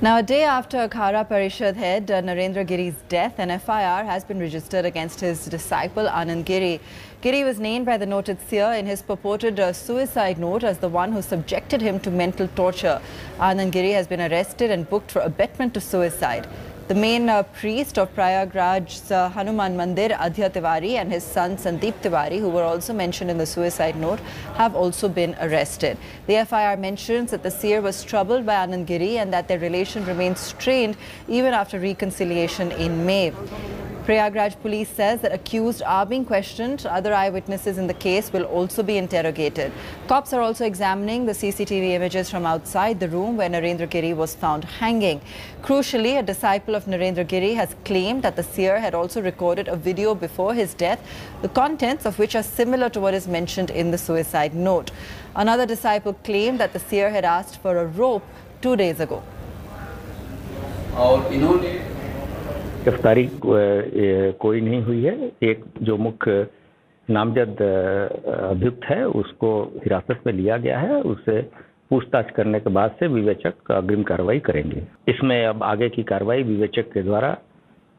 Now, a day after Akhara Parishad head Narendra Giri's death, an FIR has been registered against his disciple Anand Giri. Giri was named by the noted seer in his purported suicide note as the one who subjected him to mental torture. Anand Giri has been arrested and booked for abetment to suicide. The main priest of Prayagraj's Hanuman Mandir, Adhya Tiwari, and his son Sandeep Tiwari, who were also mentioned in the suicide note, have also been arrested. The FIR mentions that the seer was troubled by Anand Giri and that their relation remains strained even after reconciliation in May. Prayagraj police says that accused are being questioned. Other eyewitnesses in the case will also be interrogated. Cops are also examining the CCTV images from outside the room where Narendra Giri was found hanging. Crucially, a disciple of Narendra Giri has claimed that the seer had also recorded a video before his death, the contents of which are similar to what is mentioned in the suicide note. Another disciple claimed that the seer had asked for a rope 2 days ago. गिरफ्तारी कोई नहीं हुई है। एक जो मुख्य नामजद अभियुक्त है उसको हिरासत में लिया गया है। उससे पूछताछ करने के बाद से विवेचक अग्रिम कार्रवाई करेंगे। इसमें अब आगे की कार्रवाई विवेचक के द्वारा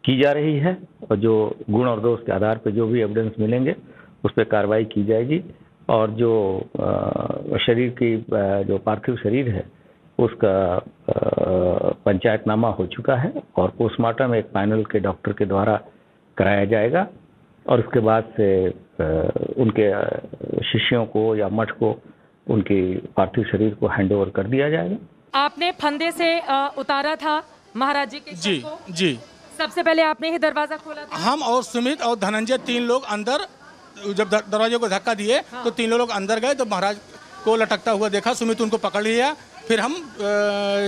की जा रही है और जो गुण और दोष के आधार पर जो भी एविडेंस मिलेंगे उस पर कार्रवाई की जाएगी। और जो शरीर की जो पार्थिव शरीर है उसका पंचायतनामा हो चुका है और पोस्टमार्टम एक पैनल के डॉक्टर के द्वारा कराया जाएगा और उसके बाद से उनके शिष्यों को या मठ को उनकी पार्थिव शरीर को हैंडओवर कर दिया जाएगा। आपने फंदे से उतारा था महाराज जी के शव को? जी। सबसे पहले आपने ही दरवाजा खोला था? हम और सुमित और धनंजय 3 लोग अंदर, जब दरवाजे को धक्का दिए तो 3 लोग अंदर गए तो महाराज को लटकता हुआ देखा। सुमित उनको पकड़ लिया, फिर हम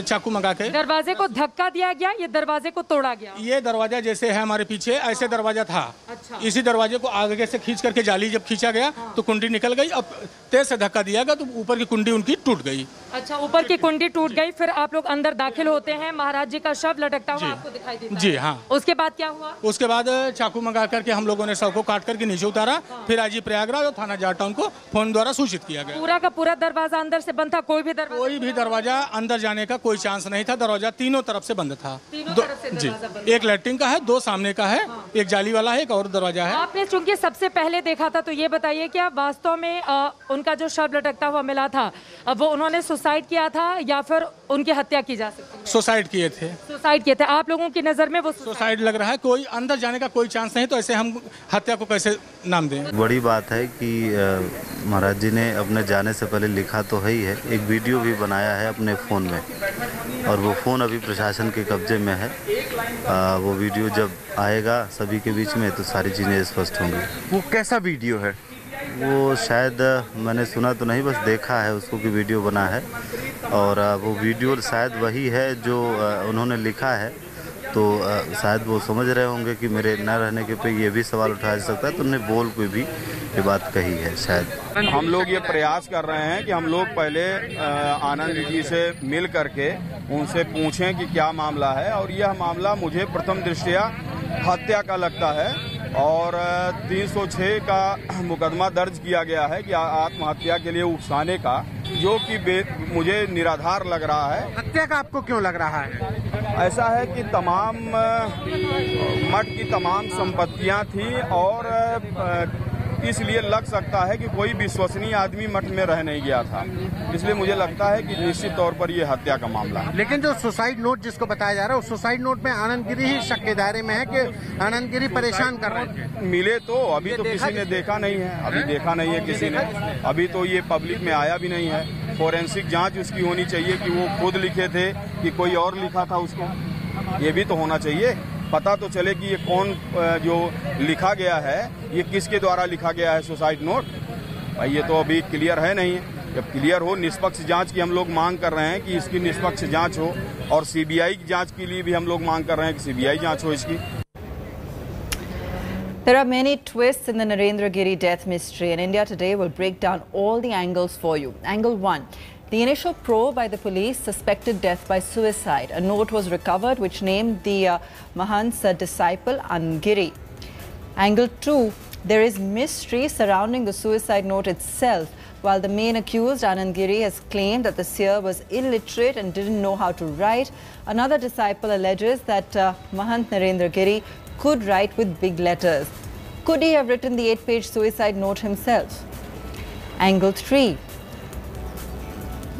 चाकू मंगा के दरवाजे को धक्का दिया गया, ये दरवाजे को तोड़ा गया। ये दरवाजा जैसे है हमारे पीछे ऐसे दरवाजा था। अच्छा। इसी दरवाजे को आगे से खींच करके जाली जब खींचा गया तो कुंडी निकल गई। अब तेज से धक्का दिया गया तो ऊपर की कुंडी उनकी टूट गई। अच्छा, ऊपर की कुंडी टूट गई। फिर आप लोग अंदर दाखिल होते हैं, महाराज जी का शव लटकता हुआ आपको दिखाई देता है। जी हाँ। उसके बाद क्या हुआ? उसके बाद चाकू मंगा करके हम लोगों ने शव को काट करके नीचे उतारा। फिर आईजी प्रयागराज और थाना जाट टाउन को फोन द्वारा सूचित किया गया। पूरा का पूरा दरवाजा अंदर से बंद था? कोई भी दरवाजा अंदर जाने का कोई चांस नहीं था। दरवाजा तीनों तरफ से बंद था। जी, एक लैट्रिन का है, 2 सामने का है, एक जाली वाला है, एक और दरवाजा है। आपने चूंकि सबसे पहले देखा था तो ये बताइए क्या वास्तव में उनका जो शव लटकता हुआ मिला था अब वो उन्होंने सुसाइड किया था या फिर उनकी हत्या की जा सकती है? सुसाइड किए थे। सुसाइड किए थे। आप लोगों की नजर में वो सुसाइड लग रहा है। कोई अंदर जाने का कोई चांस नहीं, तो ऐसे हम हत्या को कैसे नाम दें? बड़ी बात है कि महाराज जी ने अपने जाने से पहले लिखा तो है ही है, एक वीडियो भी बनाया है अपने फ़ोन में और वो फ़ोन अभी प्रशासन के कब्जे में है। वो वीडियो जब आएगा सभी के बीच में तो सारी चीज़ें स्पष्ट होंगी। वो कैसा वीडियो है? वो शायद मैंने सुना तो नहीं, बस देखा है उसको कि वीडियो बना है और वो वीडियो शायद वही है जो उन्होंने लिखा है। तो शायद वो समझ रहे होंगे कि मेरे न रहने के पे ये भी सवाल उठाया जा सकता है, तो उन्हें बोल के भी ये बात कही है शायद। हम लोग ये प्रयास कर रहे हैं कि हम लोग पहले आनंद जी से मिल करके उनसे पूछें कि क्या मामला है और यह मामला मुझे प्रथम दृष्टया हत्या का लगता है और 306 का मुकदमा दर्ज किया गया है कि आत्महत्या के लिए उकसाने का, जो कि मुझे निराधार लग रहा है। हत्या का आपको क्यों लग रहा है? ऐसा है कि तमाम मठ की तमाम संपत्तियां थी और इसलिए लग सकता है कि कोई विश्वसनीय आदमी मठ में रह नहीं गया था। इसलिए मुझे लगता है कि निश्चित तौर पर यह हत्या का मामला है। लेकिन जो सुसाइड नोट जिसको बताया जा रहा है उस सुसाइड नोट में आनंद गिरी ही शक के दायरे में है कि आनंद गिरी परेशान कर रहे थे। मिले तो अभी तो किसी ने देखा नहीं है, अभी देखा नहीं है किसी ने, अभी तो ये पब्लिक में आया भी नहीं है। फोरेंसिक जांच उसकी होनी चाहिए कि वो खुद लिखे थे कि कोई और लिखा था उसको, ये भी तो होना चाहिए। पता तो चले कि ये कौन जो लिखा गया है ये किसके द्वारा लिखा गया है सुसाइड नोट। भाई ये तो अभी क्लियर है नहीं है। जब क्लियर हो, निष्पक्ष जांच की हम लोग मांग कर रहे हैं कि इसकी निष्पक्ष जांच हो और सीबीआई की जांच के लिए भी हम लोग मांग कर रहे हैं कि सीबीआई जांच हो इसकी। There are many twists in the Narendra Giri death mystery, and India Today will break down all the angles for you. Angle 1. The initial probe by the police suspected death by suicide. A note was recovered which named the Mahant's disciple Anand Giri. Angle 2. There is mystery surrounding the suicide note itself. while the main accused, Anand Giri, has claimed that the seer was illiterate and didn't know how to write. Another disciple alleges that Mahant Narendra Giri could write with big letters. Could he have written the 8-page suicide note himself? Angle 3.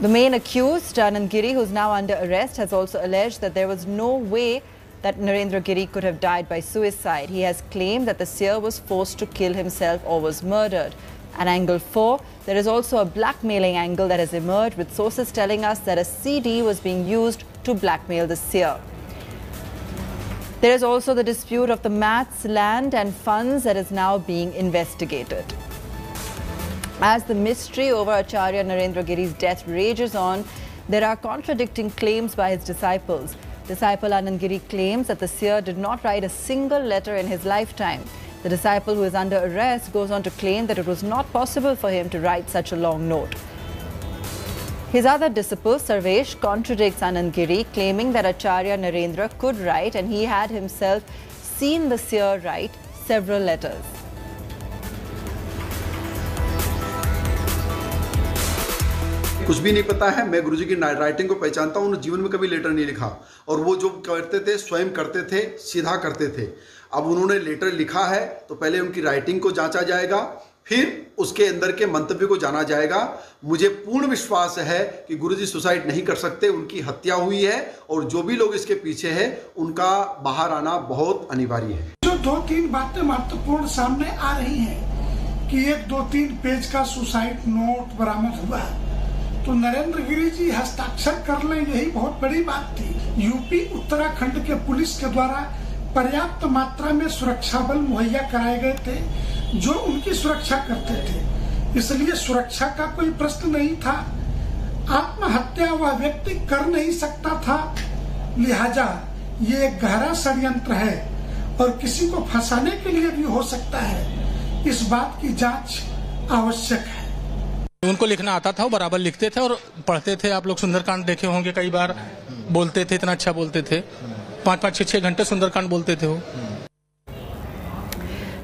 The main accused, Anand Giri, who is now under arrest, has also alleged that there was no way that Narendra Giri could have died by suicide. He has claimed that the seer was forced to kill himself or was murdered. At angle 4, there is also a blackmailing angle that has emerged, with sources telling us that a CD was being used to blackmail the seer. There is also the dispute of the mats, land and funds that is now being investigated. As the mystery over Acharya Narendra Giri's death rages on, there are contradicting claims by his disciples. Disciple Anand Giri claims that the seer did not write a single letter in his lifetime. The disciple, who is under arrest, goes on to claim that it was not possible for him to write such a long note. His other disciple, Sarvesh, contradicts Anand Giri, claiming that Acharya Narendra could write and he had himself seen the seer write several letters. कुछ भी नहीं पता है। मैं गुरुजी की writing को पहचानता हूँ। उन्होंने जीवन में कभी लेटर नहीं लिखा और वो जो करते थे स्वयं करते थे, सीधा करते थे। अब उन्होंने लेटर लिखा है तो पहले उनकी राइटिंग को जांचा जाएगा, फिर उसके अंदर के मंतव्य को जाना जाएगा। मुझे पूर्ण विश्वास है कि गुरुजी सुसाइड नहीं कर सकते, उनकी हत्या हुई है और जो भी लोग इसके पीछे हैं उनका बाहर आना बहुत अनिवार्य है। जो 2-3 बातें महत्वपूर्ण सामने आ रही हैं कि 1-2-3 पेज का सुसाइड नोट बरामद हुआ, तो नरेंद्र गिरी जी हस्ताक्षर कर लें, यही बहुत बड़ी बात थी। यूपी उत्तराखंड के पुलिस के द्वारा पर्याप्त मात्रा में सुरक्षा बल मुहैया कराए गए थे जो उनकी सुरक्षा करते थे, इसलिए सुरक्षा का कोई प्रश्न नहीं था। आत्महत्या वह व्यक्ति कर नहीं सकता था, लिहाजा ये एक गहरा षड्यंत्र है और किसी को फंसाने के लिए भी हो सकता है। इस बात की जांच आवश्यक है। उनको लिखना आता था, वो बराबर लिखते थे और पढ़ते थे। आप लोग सुंदरकांड देखे होंगे, कई बार बोलते थे, इतना अच्छा बोलते थे। 5-5, 6-6 घंटे सुंदरकांड बोलते थे वो।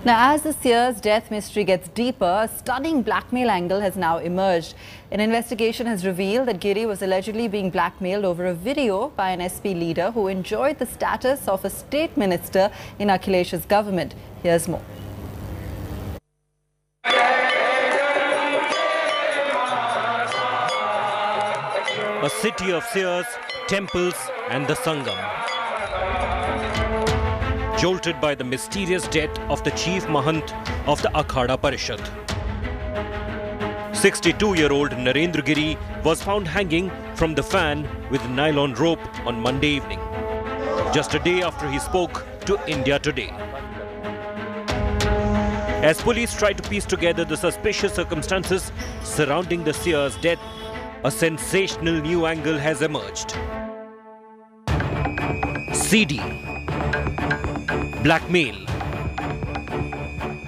Now, as the seer's death mystery gets deeper, a stunning blackmail angle has now emerged. An investigation has revealed that Giri was allegedly being blackmailed over a video by an SP leader who enjoyed the status of a state minister in Akhilesh's government. Here's more. A city of seers, temples and the Sangam. Jolted by the mysterious death of the chief Mahant of the Akhada Parishad. 62-year-old Narendra Giri was found hanging from the fan with a nylon rope on Monday evening, just a day after he spoke to India Today. As police try to piece together the suspicious circumstances surrounding the seer's death, a sensational new angle has emerged. CD, blackmail,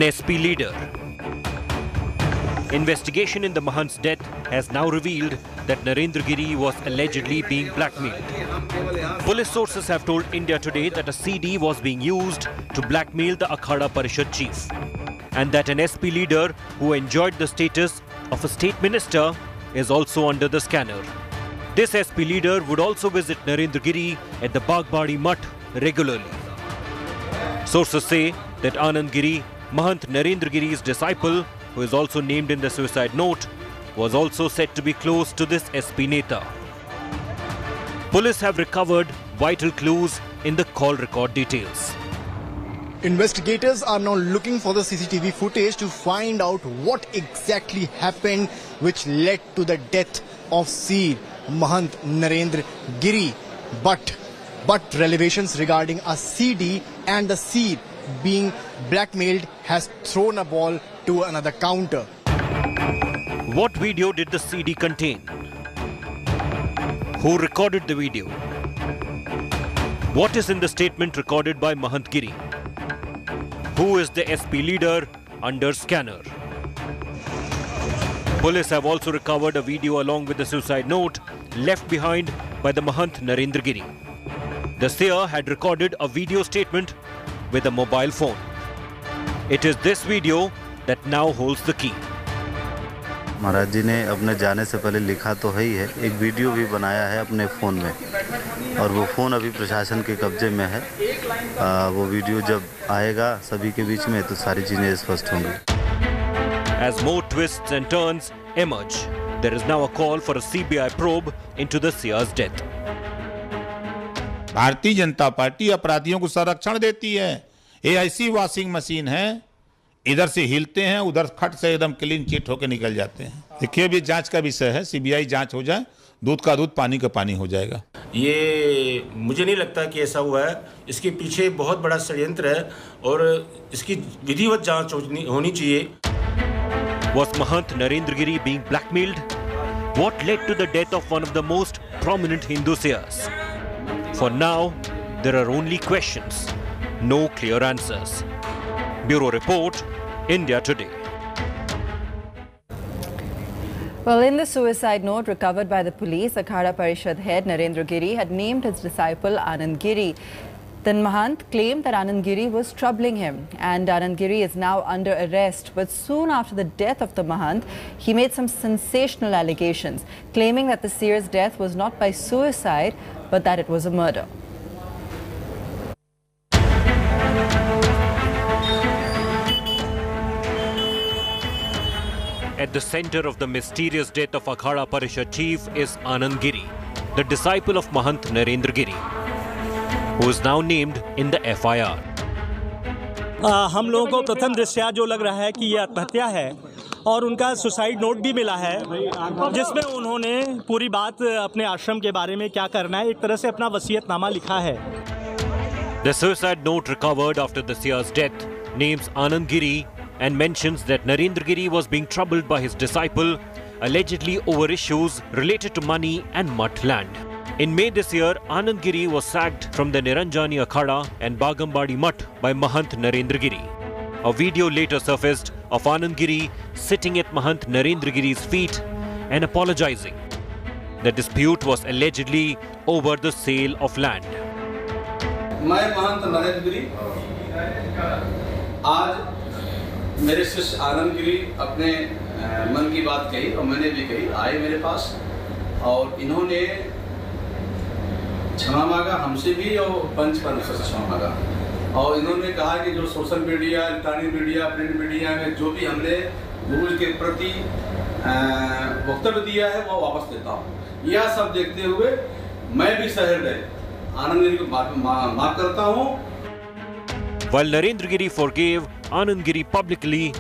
SP leader. Investigation in the Mahant's death has now revealed that Narendra Giri was allegedly being blackmailed. Police sources have told India Today that a CD was being used to blackmail the Akhada Parishad chief, and that an SP leader who enjoyed the status of a state minister is also under the scanner. This SP leader would also visit Narendra Giri at the Bagbadi Mutt regularly. Sources say that Anand Giri, Mahant Narendra Giri's disciple, who is also named in the suicide note, was also said to be close to this SP Neta. Police have recovered vital clues in the call record details. Investigators are now looking for the CCTV footage to find out what exactly happened which led to the death of Seer Mahant Narendra Giri. But revelations regarding a CD and the Seer being blackmailed has thrown a ball to another counter. What video did the CD contain? Who recorded the video? What is in the statement recorded by Mahant Giri? Who is the SP leader under scanner? Police have also recovered a video along with the suicide note left behind by the Mahant Narendra Giri. The seer had recorded a video statement with a mobile phone. It is this video that now holds the key. महाराज जी ने अपने जाने से पहले लिखा तो है ही है, एक वीडियो भी बनाया है अपने फ़ोन में और वो फ़ोन अभी प्रशासन के कब्जे में है। वो वीडियो जब आएगा सभी के बीच में तो सारी चीज़ें स्पष्ट होंगी। As more twists and turns emerge, there is now a call for a CBI probe into the seer's death. Bharatiya Janata party अपराधियों को संरक्षण देती है। ये ऐसी वॉशिंग मशीन है, इधर से हिलते हैं उधर खट से एकदम क्लीन चिट होकर निकल जाते हैं। देखिए अभी जांच का विषय है, सीबीआई जांच हो जाए, दूध का दूध पानी का पानी हो जाएगा। ये मुझे नहीं लगता कि ऐसा हुआ है, इसके पीछे बहुत बड़ा षड्यंत्र है और इसकी विधिवत जांच होनी चाहिए। Was Mahant Narendra Giri being blackmailed? What led to the death of one of the most prominent Hindu seers? For now, there are only questions, no clear answers. Bureau Report, India Today. Well, in the suicide note recovered by the police, Akhada Parishad head Narendra Giri had named his disciple Anand Giri. Then Mahant claimed that Anand Giri was troubling him, and Anand Giri is now under arrest. But soon after the death of the Mahant, he made some sensational allegations, claiming that the seer's death was not by suicide, but that it was a murder. At the center of the mysterious death of Akhada Parishad chief is Anand Giri, the disciple of Mahant Narendra Giri, who is now named in the FIR. हम लोगों को प्रथम दृष्टया जो लग रहा है कि ये आत्महत्या है और उनका सुसाइड नोट भी मिला है जिसमें उन्होंने पूरी बात अपने आश्रम के बारे में क्या करना है, एक तरह से अपना वसीयतनामा लिखा है। The suicide note recovered after the seer's death names Anand Giri and mentions that Narendra Giri was being troubled by his disciple, allegedly over issues related to money and mutt land. In May this year, Anand Giri was sacked from the Niranjani Akhada and Bagambadi Mutt by Mahant Narendra Giri. A video later surfaced of Anand Giri sitting at Mahant Narendra Giri's feet and apologizing. The dispute was allegedly over the sale of land. मैं महंत नरेंद्र गिरी आज मेरे शिष्य आनंद गिरी अपने मन की बात कही और मैंने भी कही, आए मेरे पास और इन्होंने क्षमा मांगा हमसे भी और पंच परमेश्वर से क्षमा मांगा और इन्होंने कहा कि जो social media, electronic media, print media में जो भी हमने गुरु के प्रति वक्तव्य दिया है वो वापस लेता हूँ। यह सब देखते हुए मैं भी सहृदय आनंद गिरी को माफ करता हूँ। While Narendra Giri forgave Anand Giri publicly,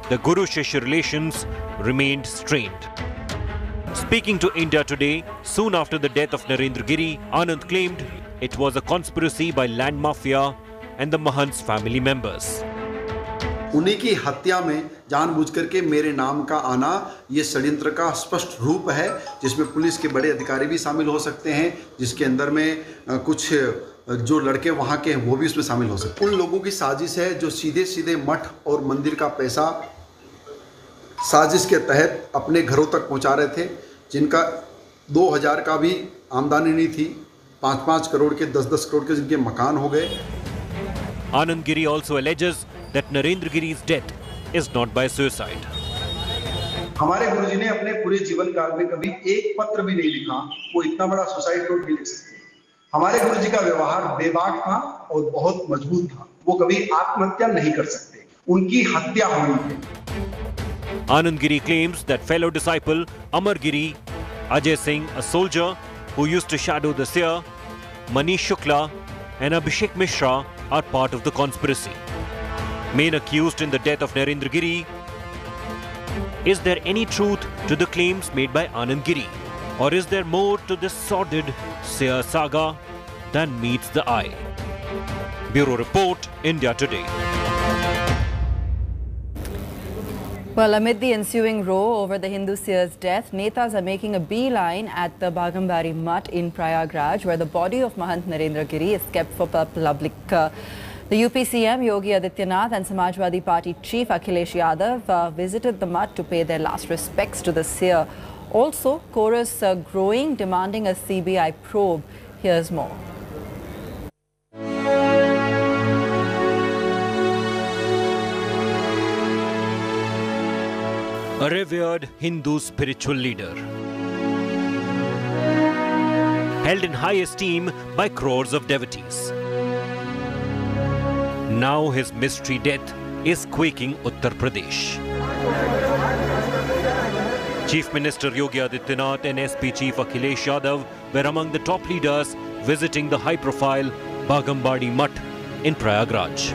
the Guru-Shishya relations remained strained. Speaking to India Today, soon after the death of Narendra Giri, Anand claimed it was a conspiracy by land mafia and the Mahant's family members. उन्हीं की हत्या में जानबूझकर के मेरे नाम का आना ये षड्यंत्र का स्पष्ट रूप है, जिसमें पुलिस के बड़े अधिकारी भी शामिल हो सकते हैं, जिसके अंदर में कुछ जो लड़के वहाँ के हैं वो भी उसमें शामिल हो सकते हैं। उन लोगों की साजिश है जो सीधे सीधे मठ और मंदिर का पैसा साजिश के तहत अपने घरों तक पहुँचा रहे थे, जिनका 2000 का भी आमदनी नहीं थी, 5-5 करोड़ के 10-10 करोड़ के जिनके मकान हो गए। Anand Giri also alleges that Narendra Giri's death is not by suicide. हमारे गुरुजी ने अपने पूरे जीवन काल में कभी एक पत्र भी नहीं लिखा, वो इतना बड़ा सुसाइड नोट नहीं लिख सकते। हमारे गुरुजी का व्यवहार बेबाक था और बहुत मजबूत था, वो कभी आत्महत्या नहीं कर सकते, उनकी हत्या हुई है। Anand Giri claims that fellow disciple Amar Giri, Ajay Singh, a soldier who used to shadow the seer, Manish Shukla and Abhishek Mishra are part of the conspiracy. Main accused in the death of Narendra Giri. Is there any truth to the claims made by Anand Giri? Or is there more to this sordid seer saga than meets the eye? Bureau Report, India Today. Well, amid the ensuing row over the Hindu seer's death, Netas are making a beeline at the Bagambari Mutt in Prayagraj, where the body of Mahant Narendra Giri is kept for public. The UP CM Yogi Adityanath and Samajwadi Party Chief Akhilesh Yadav visited the Mutt to pay their last respects to the seer. Also, chorus growing, demanding a CBI probe. Here's more. A revered Hindu spiritual leader, held in high esteem by crores of devotees. Now his mystery death is quaking Uttar Pradesh. Chief Minister Yogi Adityanath and SP Chief Akhilesh Yadav were among the top leaders visiting the high-profile Bagambadi Mutt in Prayagraj.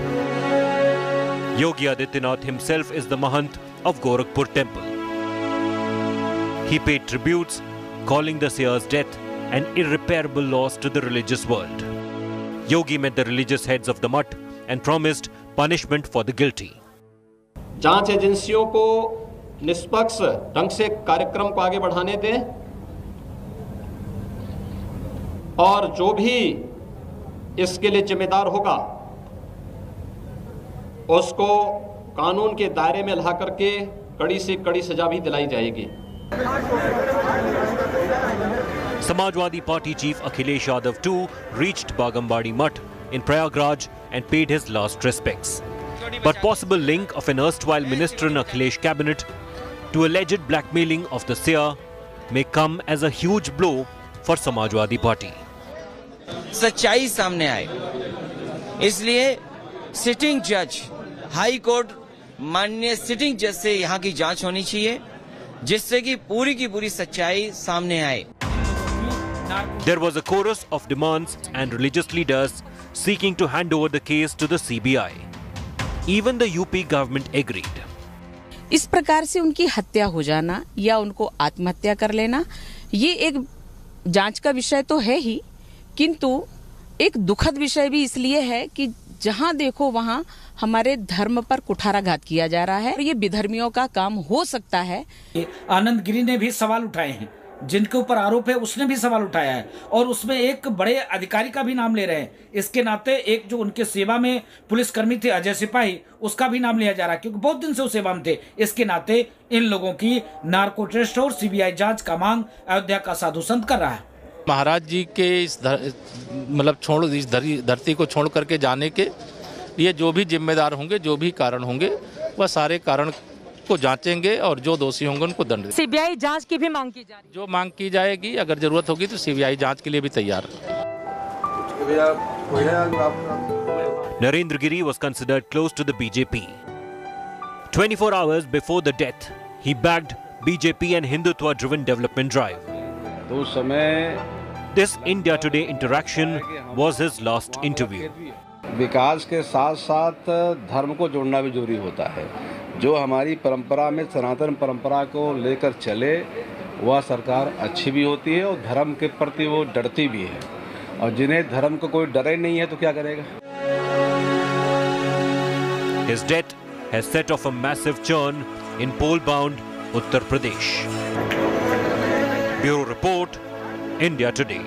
Yogi Adityanath himself is the Mahant of Gorakhpur temple. He paid tributes, calling the seer's death an irreparable loss to the religious world. Yogi met the religious heads of the Mutt and promised punishment for the guilty. जांच एजेंसियों को निष्पक्ष ढंग से कार्यक्रम को आगे बढ़ाने दें और जो भी इसके लिए जिम्मेदार होगा उसको कानून के दायरे में ला करके कड़ी से कड़ी सजा भी दिलाई जाएगी। Samajwadi Party Chief Akhilesh Yadav too reached Bagambadi Mutt in Prayagraj and paid his last respects. But possible link of an erstwhile minister in Akhilesh cabinet to alleged blackmailing of the seer may come as a huge blow for Samajwadi Party. सच्चाई सामने आए, इसलिए sitting जज, high court माननीय sitting जज से यहाँ की जांच होनी चाहिए, जिससे कि पूरी की पूरी सच्चाई सामने आए। There was a chorus of demands and religious leaders seeking to hand over the case to the CBI. Even the UP government agreed. इस प्रकार से उनकी हत्या हो जाना या उनको आत्महत्या कर लेना, ये एक जांच का विषय तो है ही, किंतु एक दुखद विषय भी इसलिए है कि जहां देखो वहां हमारे धर्म पर कुठाराघात किया जा रहा है। ये विधर्मियों का काम हो सकता है। आनंद गिरी ने भी सवाल उठाए हैं, जिनके ऊपर आरोप है उसने भी सवाल उठाया है और उसमें एक बड़े अधिकारी का भी नाम ले रहे हैं। इसके नाते एक जो उनके सेवा में पुलिसकर्मी थे अजय सिपाही, उसका भी नाम लिया जा रहा है क्योंकि बहुत दिन से वो सेवा में थे। इसके नाते इन लोगों की नार्को टेस्ट और सीबीआई जांच का मांग अयोध्या का साधु संत कर रहा है। महाराज जी के इस धरती को छोड़ करके जाने के लिए जो भी जिम्मेदार होंगे, जो भी कारण होंगे, वह सारे कारण को जांचेंगे और जो दोषी होंगे उनको दंड। सीबीआई जांच की भी मांग की जा रही है। जो मांग की जाएगी, अगर जरूरत होगी तो सीबीआई जांच के लिए भी तैयार। Narendra Giri was considered close to the BJP. 24 hours before the death, he backed BJP and Hindutva-driven development drive. तो उस समय This India Today interaction was his last interview. विकास के साथ साथ धर्म को जोड़ना भी जरूरी होता है। जो हमारी परंपरा में सनातन परंपरा को लेकर चले, वह सरकार अच्छी भी होती है और धर्म के प्रति वो डरती भी है, और जिन्हें धर्म को कोई डर ही नहीं है तो क्या करेगा। His death has set off a massive churn in poll-bound Uttar Pradesh. Bureau Report, India Today.